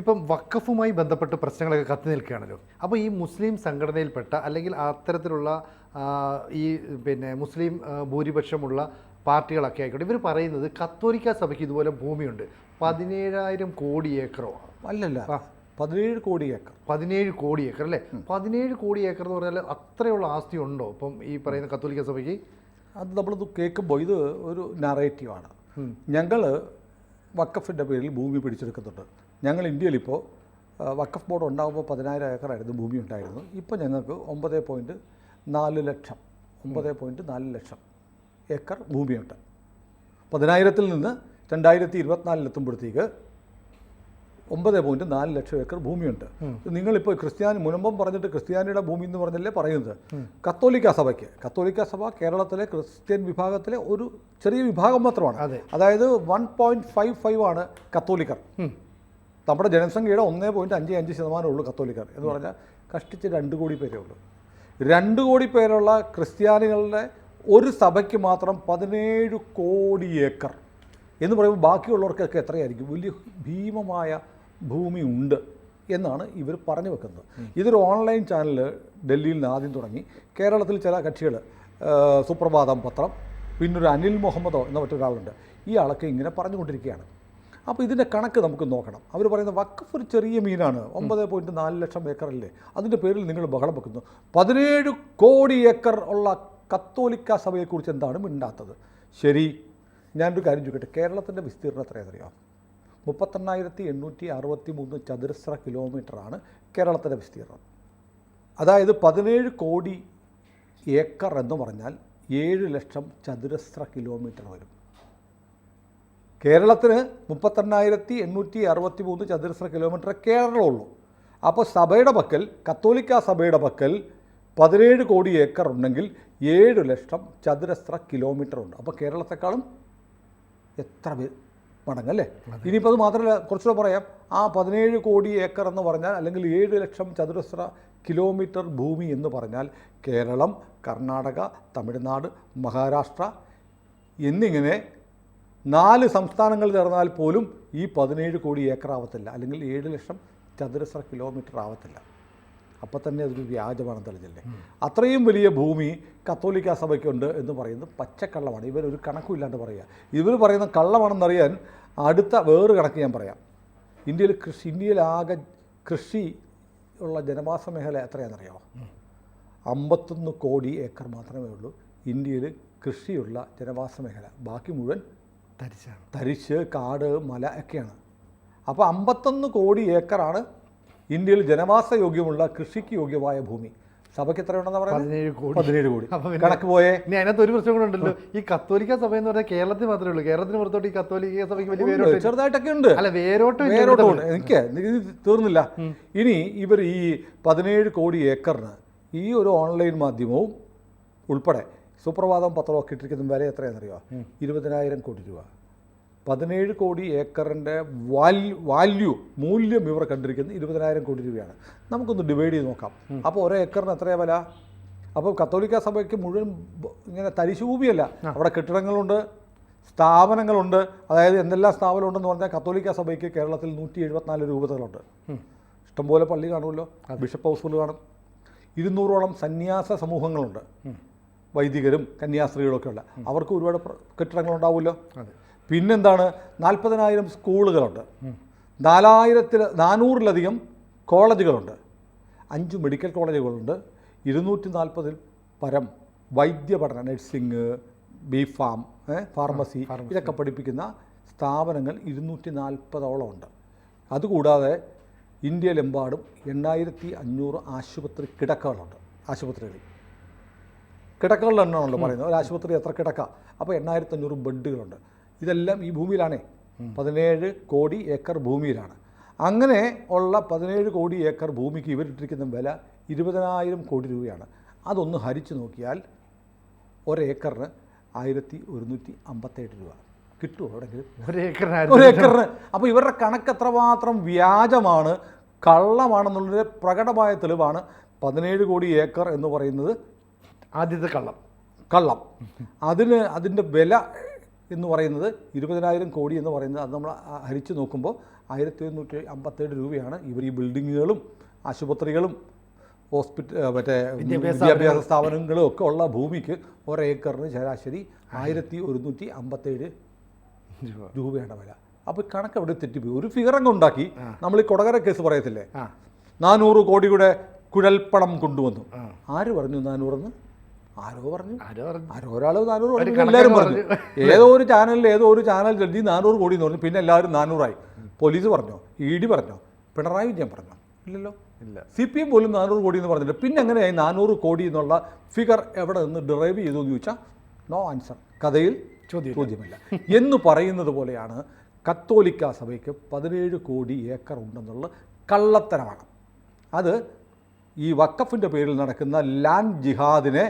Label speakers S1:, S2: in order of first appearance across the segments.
S1: ഇപ്പം വഖഫുമായി ബന്ധപ്പെട്ട് പ്രശ്നങ്ങളൊക്കെ കത്തി നിൽക്കുകയാണല്ലോ. അപ്പോൾ ഈ മുസ്ലിം സംഘടനയിൽപ്പെട്ട അല്ലെങ്കിൽ അത്തരത്തിലുള്ള ഈ മുസ്ലിം ഭൂരിപക്ഷമുള്ള പാർട്ടികളൊക്കെ ആയിക്കോട്ടെ, ഇവർ പറയുന്നത് കത്തോലിക്ക സഭയ്ക്ക് ഇതുപോലെ ഭൂമിയുണ്ട്, 17,000 കോടി ഏക്കറോ
S2: അല്ലല്ല 17 കോടി ഏക്കർ.
S1: 17 കോടി ഏക്കർ അല്ലേ? 17 കോടി ഏക്കർ എന്ന് പറഞ്ഞാൽ അത്രയുള്ള ആസ്തി ഉണ്ടോ ഇപ്പം ഈ പറയുന്ന കത്തോലിക്ക സഭയ്ക്ക്?
S2: അത് നമ്മളിത് കേൾക്കുമ്പോൾ ഇത് ഒരു നറേറ്റീവാണ്. ഞങ്ങൾ വഖഫിൻ്റെ പേരിൽ ഭൂമി പിടിച്ചെടുക്കുന്നുണ്ട്. ഞങ്ങൾ ഇന്ത്യയിലിപ്പോൾ വഖഫ് ബോർഡ് ഉണ്ടാകുമ്പോൾ 10,000 ഏക്കറായിരുന്നു ഭൂമി ഉണ്ടായിരുന്നു. ഇപ്പോൾ ഞങ്ങൾക്ക് 9.4 ലക്ഷം 9.4 ലക്ഷം ഏക്കർ ഭൂമിയുണ്ട്. 10,000-ൽ നിന്ന് 2024 എത്തുമ്പോഴത്തേക്ക് 9.4 ലക്ഷം ഏക്കർ ഭൂമിയുണ്ട്. നിങ്ങളിപ്പോൾ മുൻപം പറഞ്ഞിട്ട് ക്രിസ്ത്യാനിയുടെ ഭൂമി എന്ന് പറഞ്ഞല്ലേ പറയുന്നത്. കത്തോലിക്ക സഭ കേരളത്തിലെ ക്രിസ്ത്യൻ വിഭാഗത്തിലെ ഒരു ചെറിയ വിഭാഗം മാത്രമാണ്. അതായത് 1.55 ആണ് കത്തോലിക്കർ. നമ്മുടെ ജനസംഖ്യയുടെ 1.55% ഉള്ളൂ കത്തോലിക്കർ എന്ന് പറഞ്ഞാൽ കഷ്ടിച്ച് 2 കോടി പേരേ ഉള്ളൂ. 2 കോടി പേരുള്ള ക്രിസ്ത്യാനികളുടെ ഒരു സഭയ്ക്ക് മാത്രം 17 കോടി ഏക്കർ എന്ന് പറയുമ്പോൾ ബാക്കിയുള്ളവർക്കൊക്കെ എത്രയായിരിക്കും? വലിയ ഭീമമായ ഭൂമി ഉണ്ട് എന്നാണ് ഇവർ പറഞ്ഞു വെക്കുന്നത്. ഇതൊരു ഓൺലൈൻ ചാനൽ ഡൽഹിയിൽ നിന്ന് ആദ്യം തുടങ്ങി. കേരളത്തിൽ ചില കക്ഷികൾ, സുപ്രഭാതം പത്രം, പിന്നൊരു അനിൽ മുഹമ്മദോ എന്ന മറ്റൊരാളുണ്ട്, ഈ ആളൊക്കെ ഇങ്ങനെ പറഞ്ഞുകൊണ്ടിരിക്കുകയാണ്. അപ്പോൾ ഇതിൻ്റെ കണക്ക് നമുക്ക് നോക്കണം. അവർ പറയുന്ന വഖഫ് ഒരു ചെറിയ മീനാണ്, 9.4 ലക്ഷം ഏക്കറല്ലേ, അതിൻ്റെ പേരിൽ നിങ്ങൾ ബഹളം വെക്കുന്നു. 17 കോടി ഏക്കർ ഉള്ള കത്തോലിക്ക സഭയെക്കുറിച്ച് എന്താണ് മിണ്ടാത്തത്? ശരി, ഞാനൊരു കാര്യം ചോദിക്കട്ടെ. കേരളത്തിൻ്റെ വിസ്തീർണ്ണം എത്രയാണെന്നറിയാം? 3863 ചതുരശ്ര കിലോമീറ്ററാണ് കേരളത്തിൻ്റെ വിസ്തീർണം. അതായത് 17 കോടി ഏക്കർ എന്ന് പറഞ്ഞാൽ 7 ലക്ഷം ചതുരശ്ര കിലോമീറ്റർ വരും. കേരളത്തിന് 3863 ചതുരശ്ര കിലോമീറ്റർ കേരളമുള്ളൂ. അപ്പോൾ സഭയുടെ പക്കൽ, കത്തോലിക്ക സഭയുടെ പക്കൽ 17 കോടി ഏക്കർ ഉണ്ടെങ്കിൽ 7 ലക്ഷം ചതുരശ്ര കിലോമീറ്റർ ഉണ്ട്. അപ്പോൾ കേരളത്തെക്കാളും എത്ര മടങ്ങല്ലേ? ഇനിയിപ്പോൾ അത് മാത്രമല്ല, കുറച്ചുകൂടെ പറയാം. ആ 17 കോടി ഏക്കർ എന്ന് പറഞ്ഞാൽ, അല്ലെങ്കിൽ 7 ലക്ഷം ചതുരശ്ര കിലോമീറ്റർ ഭൂമി എന്ന് പറഞ്ഞാൽ കേരളം, കർണാടക, തമിഴ്നാട്, മഹാരാഷ്ട്ര എന്നിങ്ങനെ 4 സംസ്ഥാനങ്ങൾ ചേർന്നാൽ പോലും ഈ 17 കോടി ഏക്കർ ആവത്തില്ല, അല്ലെങ്കിൽ 7 ലക്ഷം ചതുരശ്ര കിലോമീറ്റർ ആവത്തില്ല. അപ്പോൾ തന്നെ അതൊരു വ്യാജമാണെന്ന് തെളിഞ്ഞല്ലേ? അത്രയും വലിയ ഭൂമി കത്തോലിക്ക സഭയ്ക്കുണ്ട് എന്ന് പറയുന്നത് പച്ചക്കള്ളമാണ്. ഇവരൊരു കണക്കുമില്ലാണ്ട് പറയുക. ഇവർ പറയുന്ന കള്ളമാണെന്നറിയാൻ അടുത്ത വേറൊരു കണക്ക് ഞാൻ പറയാം. ഇന്ത്യയിലാകെ കൃഷി ഉള്ള ജനവാസ മേഖല എത്രയാണെന്നറിയാമോ? 51 കോടി ഏക്കർ മാത്രമേ ഉള്ളൂ ഇന്ത്യയിൽ കൃഷിയുള്ള ജനവാസ മേഖല. ബാക്കി മുഴുവൻ തരിശ്, കാട്, മല ഒക്കെയാണ്. അപ്പോൾ 51 കോടി ഏക്കറാണ് ഇന്ത്യയിൽ ജനവാസ യോഗ്യമുള്ള, കൃഷിക്ക് യോഗ്യമായ ഭൂമി. സഭയ്ക്ക് എത്രയുണ്ടെന്ന് പറയുന്നത്? 17 കോടി. കണക്ക് പോയേ.
S1: ഇനി അതിനകത്ത് ഒരു പ്രശ്നം കൂടെ ഉണ്ടല്ലോ. ഈ കത്തോലിക്ക സഭ എന്ന് പറഞ്ഞാൽ കേരളത്തിൽ മാത്രമേ ഉള്ളൂ. കേരളത്തിന് പുറത്തോട്ട് ഈ കത്തോലിക്ക സഭയ്ക്ക് വലിയ വേരോട്ടം
S2: ചെറുതായിട്ടൊക്കെ ഉണ്ട്.
S1: അല്ല, വേരോട്ടം
S2: എനിക്ക് തീർന്നില്ല. ഇനി ഇവർ ഈ 17 കോടി ഏക്കറിന് ഈ ഒരു ഓൺലൈൻ മാധ്യമവും ഉൾപ്പെടെ സുപ്രഭാതം പത്രമൊക്കെ ഇട്ടിരിക്കുന്ന വില എത്രയാണെന്നറിയോ? 20,000 കോടി രൂപ. 17 കോടി ഏക്കറിൻ്റെ മൂല്യം ഇവർ കണ്ടിരിക്കുന്നത് 20,000 കോടി രൂപയാണ്. നമുക്കൊന്ന് ഡിവൈഡ് ചെയ്ത് നോക്കാം. അപ്പോൾ ഓരോ ഏക്കറിന് എത്രയാണ് വില? അപ്പോൾ കത്തോലിക്ക സഭയ്ക്ക് മുഴുവൻ ഇങ്ങനെ തരിശുഭൂമിയല്ല, അവിടെ കെട്ടിടങ്ങളുണ്ട്, സ്ഥാപനങ്ങളുണ്ട്. അതായത് എന്തെല്ലാം സ്ഥാപനമുണ്ടെന്ന് പറഞ്ഞാൽ കത്തോലിക്ക സഭയ്ക്ക് കേരളത്തിൽ 174 രൂപതകളുണ്ട്. ഇഷ്ടംപോലെ പള്ളി കാണുമല്ലോ, ബിഷപ്പ് ഹൗസുകൾ കാണും. 200ഓളം സന്യാസ സമൂഹങ്ങളുണ്ട്, വൈദികരും കന്യാസ്ത്രീകളൊക്കെ ഉള്ള. അവർക്ക് ഒരുപാട് കെട്ടിടങ്ങളുണ്ടാവുമല്ലോ. പിന്നെന്താണ്? 40,000 സ്കൂളുകളുണ്ട്, 400-ലധികം കോളേജുകളുണ്ട്, 5 മെഡിക്കൽ കോളേജുകളുണ്ട്, 240-ൽ പരം വൈദ്യപഠന, നഴ്സിംഗ്, ബിഫാം, ഫാർമസി ഇതൊക്കെ പഠിപ്പിക്കുന്ന സ്ഥാപനങ്ങൾ 240ഓളം ഉണ്ട്. അതുകൂടാതെ ഇന്ത്യയിലെമ്പാടും 8,500 ആശുപത്രി കിടക്കകളുണ്ട്. കിടക്കകളുടെ എണ്ണമാണല്ലോ പറയുന്നത്. ഒരു ആശുപത്രി എത്ര കിടക്ക? അപ്പോൾ 8,500 ബെഡുകളുണ്ട്. ഇതെല്ലാം ഈ ഭൂമിയിലാണേ, 17 കോടി ഏക്കർ ഭൂമിയിലാണ്. അങ്ങനെ ഉള്ള 17 കോടി ഏക്കർ ഭൂമിക്ക് ഇവരിട്ടിരിക്കുന്ന വില 20,000 കോടി രൂപയാണ്. അതൊന്ന് ഹരിച്ചു നോക്കിയാൽ ഒരേക്കറിന് 1,157 രൂപ കിട്ടുമോ എവിടെയെങ്കിലും? ഒരേക്കറിന്. അപ്പോൾ ഇവരുടെ കണക്ക് എത്രമാത്രം വ്യാജമാണ്, കള്ളമാണെന്നുള്ളൊരു പ്രകടമായ തെളിവാണ് 17 കോടി ഏക്കർ എന്ന് പറയുന്നത്.
S1: ആദ്യത്തെ
S2: കള്ളം. അതിൻ്റെ വില എന്ന് പറയുന്നത് 20,000 കോടി എന്ന് പറയുന്നത്, അത് നമ്മൾ ഹരിച്ച് നോക്കുമ്പോൾ 1157 രൂപയാണ് ഇവർ ഈ ബിൽഡിങ്ങുകളും ആശുപത്രികളും മറ്റേ വിദ്യാഭ്യാസ സ്ഥാപനങ്ങളും ഒക്കെ ഉള്ള ഭൂമിക്ക് ഒരേക്കറിന് ശരാശരി 1157 രൂപയാണ് വില. അപ്പോൾ കണക്ക് അവിടെ തെറ്റിപ്പോയി. ഒരു ഫിഗറങ്ങ് ഉണ്ടാക്കി. നമ്മൾ ഈ കൊടകര കേസ് പറയത്തില്ലേ, 400 കോടിയുടെ കുഴൽപ്പണം കൊണ്ടുവന്നു. ആര് പറഞ്ഞു 400? ആരോ പറഞ്ഞു. ഒരാൾ 400 പറഞ്ഞു, എല്ലാവരും പറഞ്ഞു. ഏതോ ഒരു ചാനൽ ജഡ്ജി 400 കോടി എന്ന് പറഞ്ഞു. പിന്നെ എല്ലാവരും 400ആയി. പോലീസ് പറഞ്ഞോ, ED പറഞ്ഞോ, പിണറായി വിജയൻ പറഞ്ഞോ? ഇല്ലല്ലോ. ഇല്ല. CPM പോലും 400 കോടി എന്ന് പറഞ്ഞില്ല. പിന്നെ എങ്ങനെയായി 400 കോടി എന്നുള്ള ഫിഗർ എവിടെ നിന്ന് ഡിറൈവ് ചെയ്തു എന്ന് ചോദിച്ചാൽ നോ ആൻസർ. കഥയിൽ ചോദ്യമില്ല എന്ന് പറയുന്നത് പോലെയാണ് കത്തോലിക്ക സഭയ്ക്ക് 17 കോടി ഏക്കർ ഉണ്ടെന്നുള്ള കള്ളത്തരമാണ്. അത് ഈ വഖഫിൻ്റെ പേരിൽ നടക്കുന്ന ലാൻഡ് ജിഹാദിനെ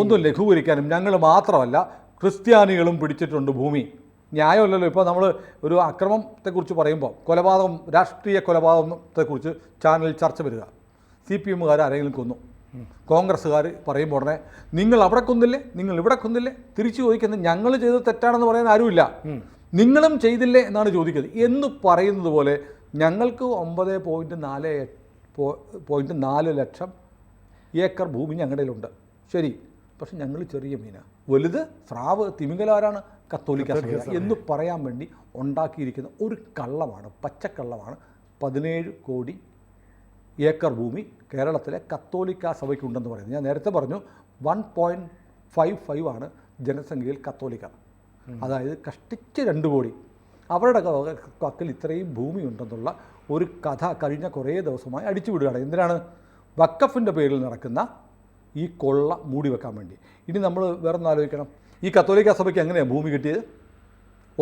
S2: ഒന്നും ലഘൂകരിക്കാനും, ഞങ്ങൾ മാത്രമല്ല ക്രിസ്ത്യാനികളും പിടിച്ചിട്ടുണ്ട് ഭൂമി. ന്യായമല്ലല്ലോ. ഇപ്പോൾ നമ്മൾ ഒരു അക്രമത്തെക്കുറിച്ച് പറയുമ്പോൾ, കൊലപാതകം, രാഷ്ട്രീയ കൊലപാതകത്തെക്കുറിച്ച് ചാനലിൽ ചർച്ച വരിക, CPMകാർ ആരെങ്കിലും കൊന്നു, കോൺഗ്രസ്സുകാർ പറയുമ്പോൾ ഉടനെ നിങ്ങൾ അവിടെ കൊന്നില്ലേ, നിങ്ങൾ ഇവിടെ കൊന്നില്ലേ, തിരിച്ചു ചോദിക്കുന്നത് ഞങ്ങൾ ചെയ്തത് തെറ്റാണെന്ന് പറയാൻ ആരുമില്ല, നിങ്ങളും ചെയ്തില്ലേ എന്നാണ് ചോദിക്കുന്നത്. എന്ന് പറയുന്നത് പോലെ ഞങ്ങൾക്ക് 9.4 ലക്ഷം ഏക്കർ ഭൂമി ഞങ്ങളുടെയിലുണ്ട്. ശരി, പക്ഷെ ഞങ്ങൾ ചെറിയ മീനാണ്, വലുത് സ്രാവ് തിമിംഗലാരാണ് കത്തോലിക്ക സഭ എന്ന് പറയാൻ വേണ്ടി ഉണ്ടാക്കിയിരിക്കുന്ന ഒരു കള്ളമാണ്, പച്ചക്കള്ളമാണ് 17 കോടി ഏക്കർ ഭൂമി കേരളത്തിലെ കത്തോലിക്ക സഭയ്ക്കുണ്ടെന്ന് പറയുന്നത്. ഞാൻ നേരത്തെ പറഞ്ഞു 1.55 ആണ് ജനസംഖ്യയിൽ കത്തോലിക്ക, അതായത് കഷ്ടിച്ച് 2 കോടി. അവരുടെ പക്കൽ ഇത്രയും ഭൂമി ഉണ്ടെന്നുള്ള ഒരു കഥ കഴിഞ്ഞ കുറേ ദിവസമായി അടിച്ചു വിടുകയാണ്. എന്തിനാണ്? വഖഫിൻ്റെ പേരിൽ നടക്കുന്ന ഈ കൊള്ള മൂടി വെക്കാൻ വേണ്ടി. ഇനി നമ്മൾ വേറൊന്ന് ആലോചിക്കണം, ഈ കത്തോലിക്ക സഭയ്ക്ക് എങ്ങനെയാണ് ഭൂമി കിട്ടിയത്?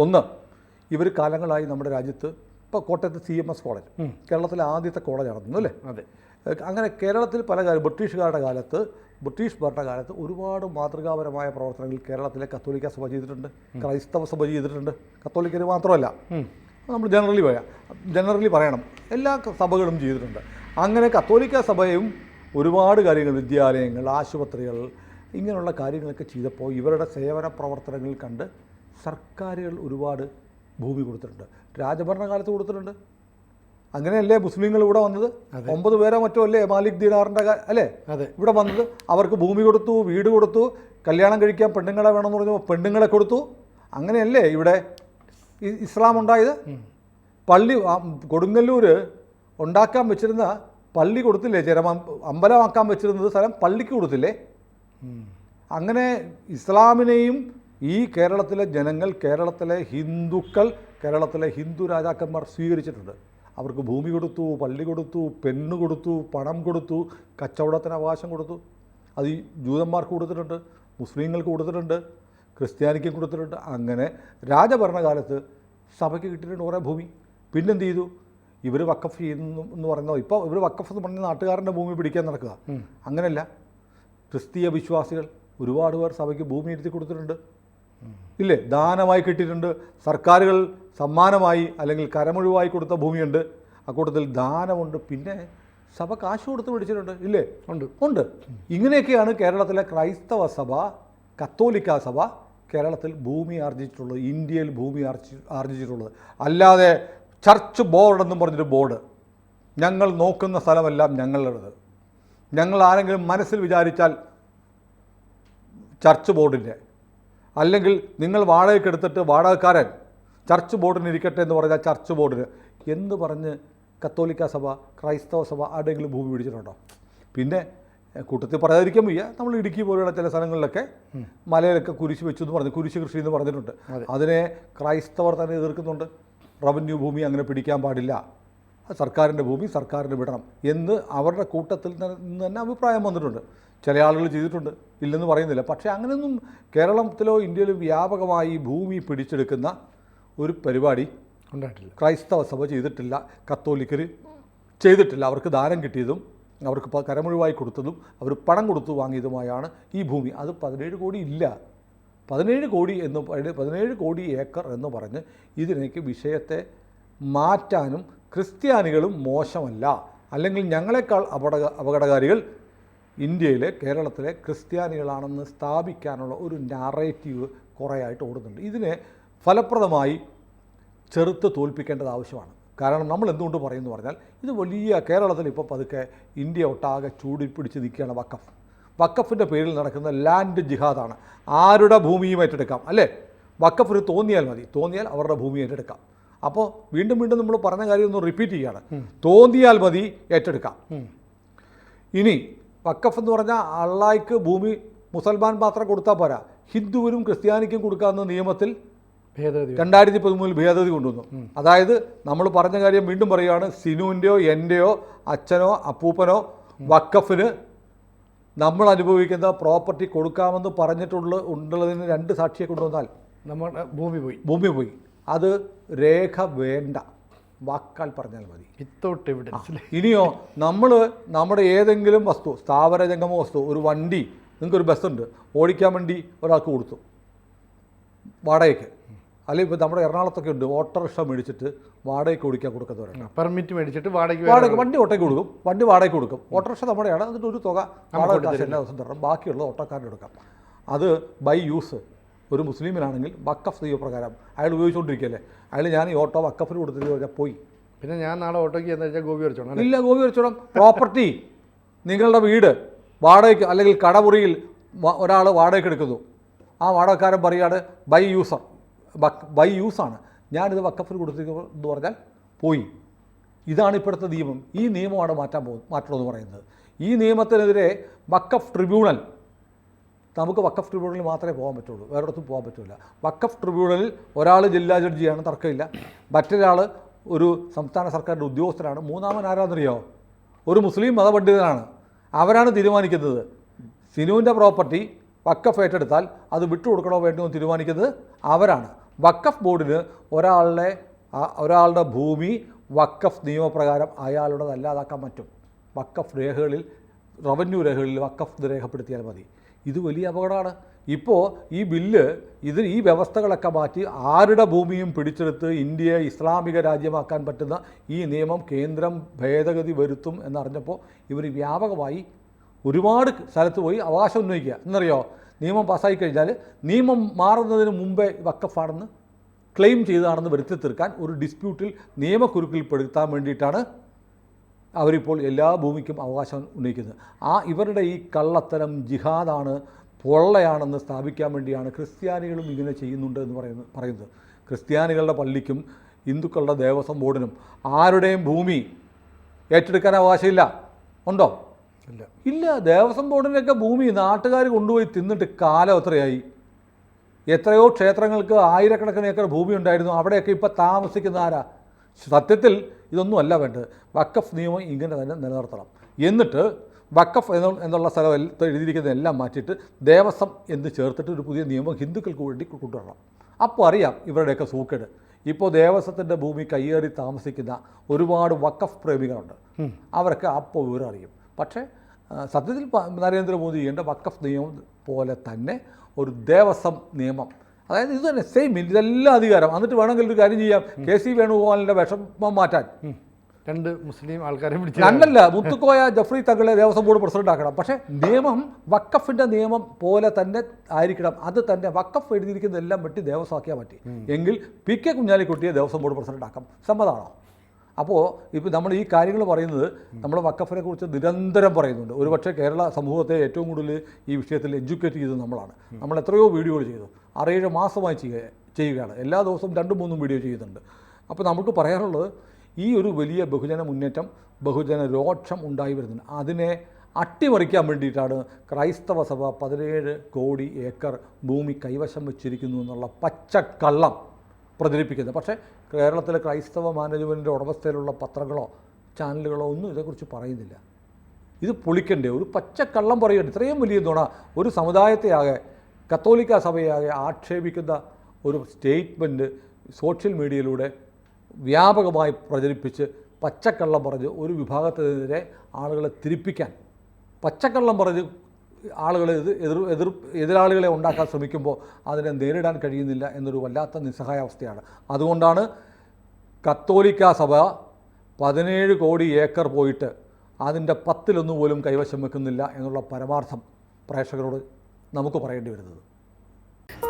S2: ഒന്ന്, ഇവർ കാലങ്ങളായി നമ്മുടെ രാജ്യത്ത്, ഇപ്പോൾ കോട്ടയത്ത് CMS കോളേജ് കേരളത്തിലെ ആദ്യത്തെ കോളേജാണെന്നു അല്ലേ? അതെ. അങ്ങനെ കേരളത്തിൽ പല ബ്രിട്ടീഷുകാരുടെ കാലത്ത്, ബ്രിട്ടീഷ് ഭരണകാലത്ത് ഒരുപാട് മാതൃകാപരമായ പ്രവർത്തനങ്ങൾ കേരളത്തിലെ കത്തോലിക്ക സഭ ചെയ്തിട്ടുണ്ട്, ക്രൈസ്തവ സഭ ചെയ്തിട്ടുണ്ട്. കത്തോലിക്കർ മാത്രമല്ല, നമ്മൾ ജനറലി പറയണം, എല്ലാ സഭകളും ചെയ്തിട്ടുണ്ട്. അങ്ങനെ കത്തോലിക്ക സഭയും ഒരുപാട് കാര്യങ്ങൾ, വിദ്യാലയങ്ങൾ, ആശുപത്രികൾ, ഇങ്ങനെയുള്ള കാര്യങ്ങളൊക്കെ ചെയ്തപ്പോൾ ഇവരുടെ സേവന പ്രവർത്തനങ്ങൾ കണ്ട് സർക്കാരുകൾ ഒരുപാട് ഭൂമി കൊടുത്തിട്ടുണ്ട്. രാജഭരണകാലത്ത് കൊടുത്തിട്ടുണ്ട്. അങ്ങനെയല്ലേ മുസ്ലിങ്ങൾ ഇവിടെ വന്നത്? 9 പേരോ മറ്റോ അല്ലേ മാലിക് ദീനാറിൻ്റെ അല്ലേ ഇവിടെ വന്നത്? അവർക്ക് ഭൂമി കൊടുത്തു, വീട് കൊടുത്തു, കല്യാണം കഴിക്കാൻ പെണ്ണുങ്ങളെ വേണമെന്ന് പറഞ്ഞപ്പോൾ പെണ്ണുങ്ങളെ കൊടുത്തു. അങ്ങനെയല്ലേ ഇവിടെ ഇസ്ലാം ഉണ്ടായത്? പള്ളി കൊടുങ്ങല്ലൂർ ഉണ്ടാക്കാൻ വെച്ചിരുന്ന പള്ളി കൊടുത്തില്ലേ? അമ്പലമാക്കാൻ വെച്ചിരുന്നത് സ്ഥലം പള്ളിക്ക് കൊടുത്തില്ലേ? അങ്ങനെ ഇസ്ലാമിനെയും ഈ കേരളത്തിലെ ജനങ്ങൾ, കേരളത്തിലെ ഹിന്ദുക്കൾ, കേരളത്തിലെ ഹിന്ദു രാജാക്കന്മാർ സ്വീകരിച്ചിട്ടുണ്ട്. അവർക്ക് ഭൂമി കൊടുത്തു, പള്ളി കൊടുത്തു, പെണ്ണ് കൊടുത്തു, പണം കൊടുത്തു, കച്ചവടത്തിന് അവകാശം കൊടുത്തു. അത് ഈ ജൂതന്മാർക്ക് കൊടുത്തിട്ടുണ്ട്, മുസ്ലിങ്ങൾക്ക് കൊടുത്തിട്ടുണ്ട്, ക്രിസ്ത്യാനിക്കും കൊടുത്തിട്ടുണ്ട്. അങ്ങനെ രാജഭരണകാലത്ത് സഭയ്ക്ക് കിട്ടിയിട്ടുണ്ട് കുറേ ഭൂമി. പിന്നെന്ത് ചെയ്തു? ഇവർ വഖഫ് ചെയ്യുന്നു എന്ന് പറയുന്നത്, ഇപ്പോൾ ഇവർ വഖഫ് എന്ന് പറഞ്ഞ നാട്ടുകാരൻ്റെ ഭൂമി പിടിക്കാൻ നടക്കുക. അങ്ങനെയല്ല, ക്രിസ്തീയ വിശ്വാസികൾ ഒരുപാട് പേർ സഭയ്ക്ക് ഭൂമി എടുത്തി കൊടുത്തിട്ടുണ്ട്, ഇല്ലേ? ദാനമായി കിട്ടിയിട്ടുണ്ട്. സർക്കാരുകൾ സമ്മാനമായി അല്ലെങ്കിൽ കരമൊഴിവായി കൊടുത്ത ഭൂമിയുണ്ട്, അക്കൂട്ടത്തിൽ ദാനമുണ്ട്. പിന്നെ സഭ കാശ് കൊടുത്ത് പിടിച്ചിട്ടുണ്ട്, ഇല്ലേ? ഉണ്ട്. ഇങ്ങനെയൊക്കെയാണ് കേരളത്തിലെ ക്രൈസ്തവ സഭ, കത്തോലിക്ക സഭ കേരളത്തിൽ ഭൂമി ആർജിച്ചിട്ടുള്ളത്, ഇന്ത്യയിൽ ഭൂമി ആർജിച്ചിട്ടുള്ളത്. അല്ലാതെ ചർച്ച് ബോർഡ് എന്നും പറഞ്ഞൊരു ബോർഡ്, ഞങ്ങൾ നോക്കുന്ന സ്ഥലമെല്ലാം ഞങ്ങളുടേത്, ഞങ്ങൾ ആരെങ്കിലും മനസ്സിൽ വിചാരിച്ചാൽ ചർച്ച് ബോർഡിൻ്റെ, അല്ലെങ്കിൽ നിങ്ങൾ വാടകയ്ക്കെടുത്തിട്ട് വാടകക്കാരൻ ചർച്ച് ബോർഡിന് ഇരിക്കട്ടെ എന്ന് പറഞ്ഞാൽ ചർച്ച് ബോർഡിന് എന്ന് പറഞ്ഞ് കത്തോലിക്ക സഭ, ക്രൈസ്തവ സഭ ആരുടെയെങ്കിലും ഭൂമി പിടിച്ചിട്ടുണ്ടോ? പിന്നെ കൂട്ടത്തിൽ പറയാതിരിക്കാൻ വയ്യ, നമ്മൾ ഇടുക്കി പോലെയുള്ള ചില സ്ഥലങ്ങളിലൊക്കെ മലയിലൊക്കെ കുരിശ് വെച്ചു എന്ന് പറഞ്ഞ്, കുരിശ് കൃഷി എന്ന് പറഞ്ഞിട്ടുണ്ട്. അതിനെ ക്രൈസ്തവർ തന്നെ എതിർക്കുന്നുണ്ട്. റവന്യൂ ഭൂമി അങ്ങനെ പിടിക്കാൻ പാടില്ല, സർക്കാരിൻ്റെ ഭൂമി സർക്കാരിന് വിടണം എന്ന് അവരുടെ കൂട്ടത്തിൽ നിന്ന് തന്നെ അഭിപ്രായം വന്നിട്ടുണ്ട്. ചില ആളുകൾ ചെയ്തിട്ടുണ്ട്, ഇല്ലെന്ന് പറയുന്നില്ല. പക്ഷേ അങ്ങനെയൊന്നും കേരളത്തിലോ ഇന്ത്യയിലോ വ്യാപകമായി ഭൂമി പിടിച്ചെടുക്കുന്ന ഒരു പരിപാടി ഉണ്ടായിട്ടില്ല. ക്രൈസ്തവ സഭ ചെയ്തിട്ടില്ല, കത്തോലിക്കർ ചെയ്തിട്ടില്ല. അവർക്ക് ദാനം കിട്ടിയതും അവർക്ക് കരമൊഴിവായി കൊടുത്തതും അവർ പണം കൊടുത്തു വാങ്ങിയതുമായാണ് ഈ ഭൂമി. അത് 17 കോടി ഇല്ല, 17 കോടി ഏക്കർ എന്ന് പറഞ്ഞ് ഇതിനേക്ക് വിഷയത്തെ മാറ്റാനും ക്രിസ്ത്യാനികളും മോശമല്ല, അല്ലെങ്കിൽ ഞങ്ങളെക്കാൾ അപകടകാരികൾ ഇന്ത്യയിലെ കേരളത്തിലെ ക്രിസ്ത്യാനികളാണെന്ന് സ്ഥാപിക്കാനുള്ള ഒരു നാറേറ്റീവ് കുറേയായിട്ട് ഓടുന്നുണ്ട്. ഇതിനെ ഫലപ്രദമായി ചെറുത്ത് തോൽപ്പിക്കേണ്ടത് ആവശ്യമാണ്. കാരണം നമ്മൾ എന്തുകൊണ്ട് പറയുമെന്ന് പറഞ്ഞാൽ ഇത് വലിയ കേരളത്തിൽ ഇപ്പോൾ പതുക്കെ ഇന്ത്യ ഒട്ടാകെ ചൂടിപ്പിടിച്ച് നിൽക്കുകയാണ് വഖഫ്. വഖഫിൻ്റെ പേരിൽ നടക്കുന്ന ലാൻഡ് ജിഹാദാണ്. ആരുടെ ഭൂമിയും ഏറ്റെടുക്കാം അല്ലേ? വഖഫിന് തോന്നിയാൽ മതി, തോന്നിയാൽ അവരുടെ ഭൂമി ഏറ്റെടുക്കാം. അപ്പോൾ വീണ്ടും വീണ്ടും നമ്മൾ പറഞ്ഞ കാര്യം ഒന്ന് റിപ്പീറ്റ് ചെയ്യുകയാണ്. തോന്നിയാൽ മതി ഏറ്റെടുക്കാം. ഇനി വഖഫ് എന്ന് പറഞ്ഞാൽ അള്ളാഹ്ക്ക് ഭൂമി മുസൽമാൻ മാത്രം കൊടുത്താൽ പോരാ, ഹിന്ദുവിനും ക്രിസ്ത്യാനിക്കും കൊടുക്കാവുന്ന നിയമത്തിൽ 2013 ഭേദഗതി കൊണ്ടുവന്നു. അതായത് നമ്മൾ പറഞ്ഞ കാര്യം വീണ്ടും പറയുകയാണ്, സിനുവിൻ്റെയോ എൻ്റെയോ അച്ഛനോ അപ്പൂപ്പനോ വഖഫിന് നമ്മൾ അനുഭവിക്കുന്ന പ്രോപ്പർട്ടി കൊടുക്കാമെന്ന് ഉള്ളതിന് 2 സാക്ഷിയെ കൊണ്ടുവന്നാൽ
S1: നമ്മുടെ ഭൂമി പോയി.
S2: അത് രേഖ വേണ്ട, വാക്കാൽ പറഞ്ഞാൽ മതി,
S1: വിത്തൗട്ട് എവിഡൻസ്.
S2: ഇനിയോ നമ്മുടെ ഏതെങ്കിലും വസ്തു, സ്ഥാവര ജംഗമ വസ്തു, ഒരു വണ്ടി, നിങ്ങൾക്കൊരു ബസ്സുണ്ട്, ഓടിക്കാൻ വേണ്ടി ഒരാൾക്ക് കൊടുത്തു വാടകയ്ക്ക്, അല്ലെങ്കിൽ ഇപ്പോൾ നമ്മുടെ എറണാകുളത്തൊക്കെ ഉണ്ട്, ഓട്ടോറിക്ഷ മേടിച്ചിട്ട് വാടകയ്ക്ക് ഓടിക്കാൻ കൊടുക്കുന്നവരാണ്.
S1: പെർമിറ്റ് മേടിച്ചിട്ട്
S2: വാടക വണ്ടി ഓട്ടോയ്ക്ക് കൊടുക്കും, വണ്ടി വാടകയ്ക്ക് കൊടുക്കും. ഓട്ടോറിക്ഷ നമ്മുടെയാണ്, എന്നിട്ട് ഒരു തുക വാടക കാശ് എല്ലാ ദിവസം തരണം, ബാക്കിയുള്ളത് ഓട്ടോക്കാരന് എടുക്കാം. അത് ബൈ യൂസ്. ഒരു മുസ്ലിമിനാണെങ്കിൽ വഖഫ് നിയമപ്രകാരം അയാൾ ഉപയോഗിച്ചുകൊണ്ടിരിക്കുകയല്ലേ, അയാൾ ഞാൻ ഈ ഓട്ടോ വഖഫിന് കൊടുത്തിട്ട് പറഞ്ഞാൽ പോയി,
S1: പിന്നെ ഞാൻ നാളെ ഓട്ടോയ്ക്ക് എന്ന് വെച്ചാൽ ഗോപി വരച്ചോണം.
S2: ഇല്ല, ഗോപി വരച്ചോണം. പ്രോപ്പർട്ടി, നിങ്ങളുടെ വീട് വാടകയ്ക്ക് അല്ലെങ്കിൽ കടമുറിയിൽ ഒരാൾ വാടകയ്ക്ക് എടുക്കുന്നു, ആ വാടകക്കാരൻ പറയുകയാണ് ബൈ യൂസാണ്, ഞാനിത് വഖഫിന് കൊടുത്തിരിക്കുന്നു എന്ന് പറഞ്ഞാൽ പോയി. ഇതാണ് ഇപ്പോഴത്തെ നിയമം. ഈ നിയമമാണ് മാറ്റണമെന്ന് പറയുന്നത്. ഈ നിയമത്തിനെതിരെ വഖഫ് ട്രിബ്യൂണൽ, നമുക്ക് വഖഫ് ട്രിബ്യൂണലിൽ മാത്രമേ പോകാൻ പറ്റുള്ളൂ, വേറൊരിടത്തും പോകാൻ പറ്റില്ല. വഖഫ് ട്രിബ്യൂണലിൽ ഒരാൾ ജില്ലാ ജഡ്ജിയാണ്, തർക്കമില്ല, മറ്റൊരാൾ ഒരു സംസ്ഥാന സർക്കാരിൻ്റെ ഉദ്യോഗസ്ഥനാണ്, മൂന്നാമൻ ആരാന്നറിയോ? ഒരു മുസ്ലിം മതപണ്ഡിതനാണ്. അവരാണ് തീരുമാനിക്കുന്നത്. സിനുവിൻ്റെ പ്രോപ്പർട്ടി വഖഫ് ഏറ്റെടുത്താൽ അത് വിട്ടുകൊടുക്കണോ വേണ്ടോ എന്ന് തീരുമാനിക്കുന്നത് അവരാണ്. വഖഫ് ബോർഡിന് ഒരാളുടെ ഭൂമി വഖഫ് നിയമപ്രകാരം അയാളുടേതല്ലാതാക്കാൻ പറ്റും. വഖഫ് രേഖകളിൽ, റവന്യൂ രേഖകളിൽ വഖഫ് രേഖപ്പെടുത്തിയാൽ മതി. ഇത് വലിയ അപകടമാണ്. ഇപ്പോൾ ഈ ബില്ല് ഈ വ്യവസ്ഥകളൊക്കെ മാറ്റി ആരുടെ ഭൂമിയും പിടിച്ചെടുത്ത് ഇന്ത്യയെ ഇസ്ലാമിക രാജ്യമാക്കാൻ പറ്റുന്ന ഈ നിയമം കേന്ദ്രം ഭേദഗതി വരുത്തും എന്നറിഞ്ഞപ്പോൾ ഇവർ വ്യാപകമായി ഒരുപാട് സ്ഥലത്ത് പോയി അവകാശം ഉന്നയിക്കുക. എന്നറിയോ, നിയമം പാസ്സായി കഴിഞ്ഞാൽ നിയമം മാറുന്നതിന് മുമ്പേ വഖഫാണെന്ന് ക്ലെയിം ചെയ്തതാണെന്ന് വരുത്തി തീർക്കാൻ ഒരു ഡിസ്പ്യൂട്ടിൽ നിയമക്കുരുക്കിൽ പെടുത്താൻ വേണ്ടിയിട്ടാണ് അവരിപ്പോൾ എല്ലാ ഭൂമിക്കും അവകാശം ഉന്നയിക്കുന്നത്. ഇവരുടെ ഈ കള്ളത്തരം ജിഹാദാണ്, പൊള്ളയാണെന്ന് സ്ഥാപിക്കാൻ വേണ്ടിയാണ് ക്രിസ്ത്യാനികളും ഇങ്ങനെ ചെയ്യുന്നുണ്ട് എന്ന് പറയുന്നത്. ക്രിസ്ത്യാനികളുടെ പള്ളിക്കും ഹിന്ദുക്കളുടെ ദേവസ്വം ബോർഡിനും ആരുടെയും ഭൂമി ഏറ്റെടുക്കാൻ അവകാശമില്ല. ഉണ്ടോ? ഇല്ല. ദേവസ്വം ബോർഡിൻ്റെയൊക്കെ ഭൂമി നാട്ടുകാർ കൊണ്ടുപോയി തിന്നിട്ട് കാലം എത്രയായി? എത്രയോ ക്ഷേത്രങ്ങൾക്ക് ആയിരക്കണക്കിന് ഏക്കർ ഭൂമി ഉണ്ടായിരുന്നു, അവിടെയൊക്കെ ഇപ്പോൾ താമസിക്കുന്ന ആരാ? സത്യത്തിൽ ഇതൊന്നും അല്ല വേണ്ടത്. വഖഫ് നിയമം ഇങ്ങനെ തന്നെ നിലനിർത്തണം. എന്നിട്ട് വഖഫ് എന്നുള്ള സ്ഥലം എഴുതിയിരിക്കുന്നതെല്ലാം മാറ്റിയിട്ട് ദേവസ്വം എന്ന് ചേർത്തിട്ട് ഒരു പുതിയ നിയമം ഹിന്ദുക്കൾക്ക് വേണ്ടി കൊണ്ടുവരണം. അപ്പോൾ അറിയാം ഇവരുടെയൊക്കെ സൂക്കേട്. ഇപ്പോൾ ദേവസ്വത്തിൻ്റെ ഭൂമി കയ്യേറി താമസിക്കുന്ന ഒരുപാട് വഖഫ് പ്രേമികളുണ്ട്. അവരൊക്കെ അപ്പോൾ വിവരം അറിയും. പക്ഷേ സത്യത്തിൽ നരേന്ദ്രമോദി ചെയ്യേണ്ട വഖഫ് നിയമം പോലെ തന്നെ ഒരു ദേവസ്വം നിയമം, അതായത് ഇത് തന്നെ സെയിം, ഇതെല്ലാം അധികാരം. എന്നിട്ട് വേണമെങ്കിൽ ഒരു കാര്യം ചെയ്യാം, KC വേണുഗോപാലിൻ്റെ വിഷമം മാറ്റാൻ
S1: 2 മുസ്ലിം ആൾക്കാരെ പിടിച്ച്,
S2: 2 അല്ല, മുത്തുക്കോയ ജഫ്രി തങ്ങളെ ദേവസ്വം ബോർഡ് പ്രസിഡന്റ് ആക്കണം. പക്ഷേ നിയമം വഖഫിൻ്റെ നിയമം പോലെ തന്നെ ആയിരിക്കണം. അത് തന്നെ വഖഫ് എഴുതിയിരിക്കുന്നതെല്ലാം വെട്ടി ദേവസ്വമാക്കിയാൽ പറ്റി എങ്കിൽ PK കുഞ്ഞാലിക്കുട്ടിയെ ദേവസ്വം ബോർഡ് പ്രസിഡന്റ് ആക്കാം. സമ്മതമാണോ? അപ്പോൾ ഇപ്പോൾ നമ്മൾ ഈ കാര്യങ്ങൾ പറയുന്നത്, നമ്മൾ വഖഫിനെ കുറിച്ച് നിരന്തരം പറയുന്നുണ്ട്. ഒരുപക്ഷെ കേരള സമൂഹത്തെ ഏറ്റവും കൂടുതൽ ഈ വിഷയത്തിൽ എഡ്യൂക്കേറ്റ് ചെയ്തത് നമ്മളാണ്. നമ്മൾ എത്രയോ വീഡിയോകൾ ചെയ്തു, 6-7 മാസമായി ചെയ്യുകയാണ്. എല്ലാ ദിവസവും 2-3 വീഡിയോ ചെയ്യുന്നുണ്ട്. അപ്പോൾ നമുക്ക് പറയാനുള്ളത്, ഈ ഒരു വലിയ ബഹുജന മുന്നേറ്റം, ബഹുജന രോക്ഷം ഉണ്ടായി വരുന്നുണ്ട്. അതിനെ അട്ടിമറിക്കാൻ വേണ്ടിയിട്ടാണ് ക്രൈസ്തവ സഭ 17 കോടി ഏക്കർ ഭൂമി കൈവശം വെച്ചിരിക്കുന്നു എന്നുള്ള പച്ചക്കള്ളം പ്രചരിപ്പിക്കുന്നത്. പക്ഷേ കേരളത്തിലെ ക്രൈസ്തവ മാനേജ്മെൻറ്റിൻ്റെ ഉടമസ്ഥയിലുള്ള പത്രങ്ങളോ ചാനലുകളോ ഒന്നും ഇതേക്കുറിച്ച് പറയുന്നില്ല. ഇത് പൊളിക്കണ്ടേ? ഒരു പച്ചക്കള്ളം പറയുന്നുണ്ട്. ഇത്രയും വലിയ നുണ ഒരു സമുദായത്തെയാകെ, കത്തോലിക്ക സഭയാകെ ആക്ഷേപിക്കുന്ന ഒരു സ്റ്റേറ്റ്മെൻറ്റ് സോഷ്യൽ മീഡിയയിലൂടെ വ്യാപകമായി പ്രചരിപ്പിച്ച് പച്ചക്കള്ളം പറഞ്ഞ് ഒരു വിഭാഗത്തിനെതിരെ ആളുകളെ തിരിപ്പിക്കാൻ, പച്ചക്കള്ളം പറഞ്ഞ് ആളുകളെ എതിരാളികളെ ഉണ്ടാക്കാൻ ശ്രമിക്കുമ്പോൾ അതിനെ നേരിടാൻ കഴിയുന്നില്ല എന്നൊരു വല്ലാത്ത നിസ്സഹായാവസ്ഥയാണ്. അതുകൊണ്ടാണ് കത്തോലിക്ക സഭ 17 കോടി ഏക്കർ പോയിട്ട് അതിൻ്റെ 10-1 പോലും കൈവശം വെക്കുന്നില്ല എന്നുള്ള പരമാർത്ഥം പ്രേക്ഷകരോട് നമുക്ക് പറയേണ്ടി വരുന്നത്.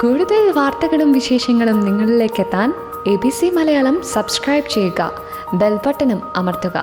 S3: കൂടുതൽ വാർത്തകളും വിശേഷങ്ങളും നിങ്ങളിലേക്ക് എത്താൻ ABC മലയാളം സബ്സ്ക്രൈബ് ചെയ്യുക, ബെൽബട്ടനും അമർത്തുക.